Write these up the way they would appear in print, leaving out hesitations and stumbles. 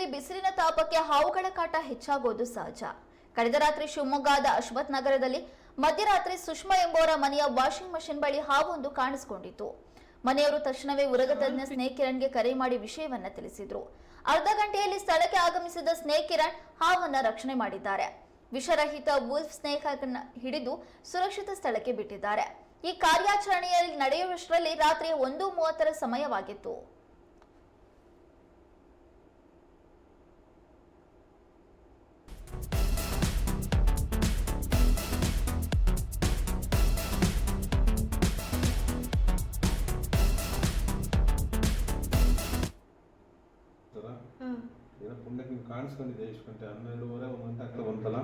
ರಾಜ್ಯದಲ್ಲಿ ಬಿಸಿಲಿನ ತಾಪಕ್ಕೆ ಹಾವುಗಳ ಕಾಟ ಹೆಚ್ಚಾಗೋದು ಸಹಜ. ಕಳೆದ ರಾತ್ರಿ ಶಿವಮೊಗ್ಗದ ಅಶ್ವಥ್ ನಗರದಲ್ಲಿ ಮಧ್ಯರಾತ್ರಿ ಸುಷ್ಮಾ ಎಂಬುವರ ಮನೆಯ ವಾಷಿಂಗ್ ಮಷಿನ್ ಬಳಿ ಹಾವೊಂದು ಕಾಣಿಸಿಕೊಂಡಿತ್ತು. ಮನೆಯವರು ತಕ್ಷಣವೇ ಉರಗ ತಜ್ಞ ಸ್ನೇಕ್ ಕಿರಣ್ಗೆ ಕರೆ ಮಾಡಿ ವಿಷಯವನ್ನ ತಿಳಿಸಿದ್ರು. ಅರ್ಧ ಗಂಟೆಯಲ್ಲಿ ಸ್ಥಳಕ್ಕೆ ಆಗಮಿಸಿದ ಸ್ನೇಕ್ ಕಿರಣ್ ಹಾವನ್ನ ರಕ್ಷಣೆ ಮಾಡಿದ್ದಾರೆ. ವಿಷರಹಿತ ವುಲ್ಫ್ ಸ್ನೇಕ್ ಅನ್ನು ಹಿಡಿದು ಸುರಕ್ಷಿತ ಸ್ಥಳಕ್ಕೆ ಬಿಟ್ಟಿದ್ದಾರೆ. ಈ ಕಾರ್ಯಾಚರಣೆಯಲ್ಲಿ ನಡೆಯುವಷ್ಟರಲ್ಲಿ ರಾತ್ರಿ 1:30 ಸಮಯವಾಗಿತ್ತು. ಪುಣ್ಯಕ್ಕೆ ನೀವು ಕಾಣಿಸ್ಕೊಂಡಿದ್ದೆ. ಎಷ್ಟು ಗಂಟೆ? 12:30 1 ಗಂಟೆ ಆಗ್ತಾ ಬಂತಲ್ಲ.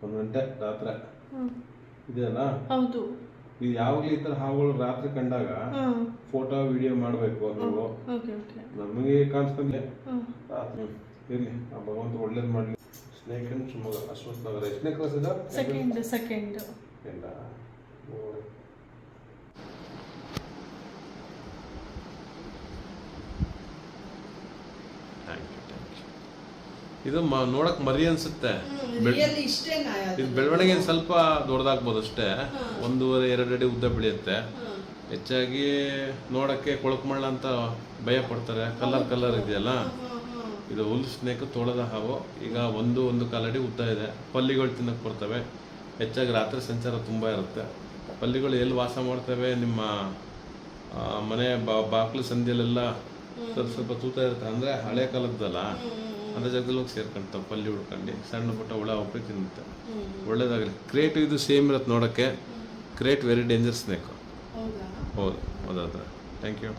1 ಗಂಟೆ ರಾತ್ರಿ ಇದೆಯಲ್ಲ. ಹೌದು. ಇದು ಯಾವಾಗಲೂ ಈ ಥರ ಹಾವುಗಳು ರಾತ್ರಿ ಕಂಡಾಗ ಫೋಟೋ ವಿಡಿಯೋ ಮಾಡಬೇಕು. ನೀವು ನಮಗೆ ಕಾಣಿಸ್ಕೊಂಡ್ಲೆ ರಾತ್ರಿ ಇರಲಿ. ಆ ಭಗವಂತ ಒಳ್ಳೇದು ಮಾಡಲಿ. ಸ್ನೇಕ್ ಅಂಡ್ ಶಿವಮೊಗ್ಗ ಅಶ್ವಥ್ ನಗರ. ಎಷ್ಟನೇ ಕ್ಲಾಸ್ ಇದೆ? ಸೆಕೆಂಡ್. ಇಲ್ಲ ಇದು ನೋಡಕ್ ಮರಿ ಅನ್ಸುತ್ತೆ. ಇದು ಬೆಳವಣಿಗೆ ಸ್ವಲ್ಪ ದೊಡ್ಡದಾಗ್ಬೋದು ಅಷ್ಟೇ. 1.5-2 ಅಡಿ ಉದ್ದ ಬೆಳೆಯುತ್ತೆ. ಹೆಚ್ಚಾಗಿ ನೋಡಕ್ಕೆ ಕೊಳಕುಮಳ್ಳ ಅಂತ ಭಯ ಪಡ್ತಾರೆ. ಕಲರ್ ಇದೆಯಲ್ಲ, ಇದು ಹುಲ್ ಸ್ನೇಕ್, ತೋಳದ ಹಾವು. ಈಗ 1.25 ಅಡಿ ಉದ್ದ ಇದೆ. ಪಲ್ಲಿಗಳು ತಿನ್ನಕ್ಕೆ ಬರ್ತವೆ. ಹೆಚ್ಚಾಗಿ ರಾತ್ರಿ ಸಂಚಾರ ತುಂಬ ಇರುತ್ತೆ. ಪಲ್ಲಿಗಳು ಎಲ್ಲಿ ವಾಸ ಮಾಡ್ತವೆ? ನಿಮ್ಮ ಮನೆ ಬಾಕ್ಲು ಸಂದಿಯಲ್ಲೆಲ್ಲ ಸ್ವಲ್ಪ ತೂತ ಇರುತ್ತೆ. ಅಂದರೆ ಹಳೆ ಕಾಲದ್ದಲ್ಲ, ಅಂಥ ಜಾಗದಲ್ಲಿ ಹೋಗಿ ಸೇರ್ಕೊಂತಾವೆ. ಪಲ್ಲಿ ಹುಡ್ಕೊಂಡು ಸಣ್ಣ ಪುಟ್ಟ ಹುಳ ಒಬ್ಬರಿಗೆ ತಿನ್ನುತ್ತೆ. ಒಳ್ಳೇದಾಗಲಿ. ಕ್ರೇಟ್ ಇದು ಸೇಮ್ ಇರುತ್ತೆ ನೋಡೋಕ್ಕೆ. Krait very danger snake. ಹೌದು. Thank you.